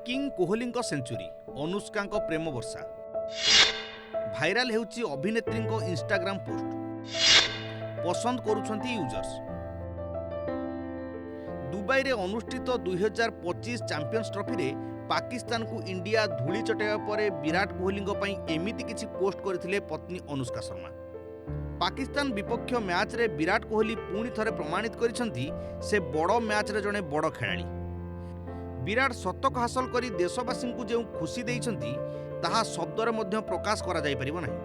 King Kohli century Anushka प्रेम वर्षा viral हेउची अभिनेत्री Instagram post पसंद करुछंती users. Dubai रे अनुष्ठित 2025 चैंपियंस ट्रॉफी रे पाकिस्तान को इंडिया धूली चटाइबा परे विराट कोहली एमिति किछि पोस्ट करथिले पत्नी अनुष्का शर्मा। पाकिस्तान विपक्ष मैच रे विराट कोहली पुणी थरे प्रमाणित करिसंती से बड़ मैच रे जणे बड़ खेलाड़ी। विराट शतक हासिल करी देशवासी को जो खुशी देइछंती ताहा शब्दरे मध्य प्रकाश करा जाई परिबो नाही।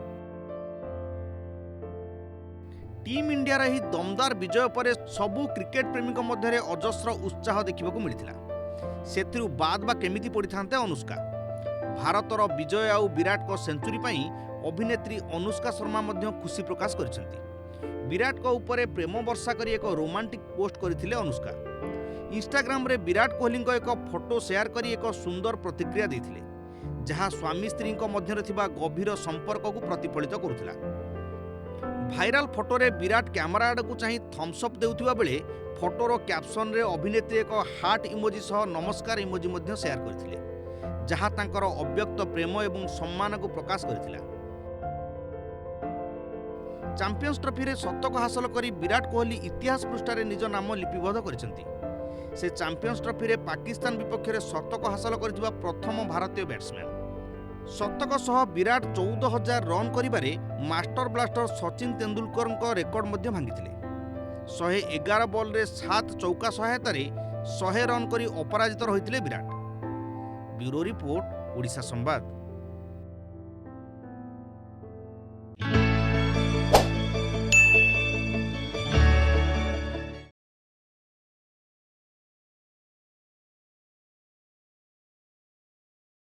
टीम इंडिया रही दमदार विजय पर सबु क्रिकेट प्रेमी मध्य अजस्र उत्साह देखा मिलता। सेथिरु बाद बा केमिति पड़िथांते अनुष्का। भारतर विजय आउ विराट को सेंचुरी पई अभिनेत्री अनुष्का शर्मा मध्य खुशी प्रकाश करिसेंती। विराट को ऊपर प्रेम वर्षा करी एक रोमांटिक पोस्ट करथिले अनुष्का। इंस्टाग्राम रे विराट कोहली एक फोटो शेयर करी एक सुंदर प्रतिक्रिया देथिले, जहाँ स्वामी स्त्री मध्य थिबा गभीर संपर्क को प्रतिफलित करुथिला। भाइराल फोटो रे विराट कैमरा आड़ को चाही थम्स अप देउथिबा बेले फोटोर कैप्शन रे अभिनेत्री एक हार्ट इमोजी सह नमस्कार इमोजी मध्य शेयर करथिले, जहाँ तांकर अव्यक्त प्रेम एवं सम्मान को प्रकाश करथिला। चैंपियंस ट्रॉफी रे शतक हासिल करी विराट कोहली इतिहास पृष्ठारे निज नाम लिपिबद्ध करिसेंती। से चैंपियंस ट्रॉफी रे पाकिस्तान विपक्ष रे शतक हासिल करथिबा प्रथम भारतीय बैट्समैन। शतक सह विराट 14,000 रन करिबारे master blaster Sachin Tendulkar record मध्य भांगिथिले। 111 बॉल रे 7 चौका सहायता 100 रन करी अपराजित रहिथिले विराट। ब्यूरो रिपोर्ट, ओडिशा संवाद।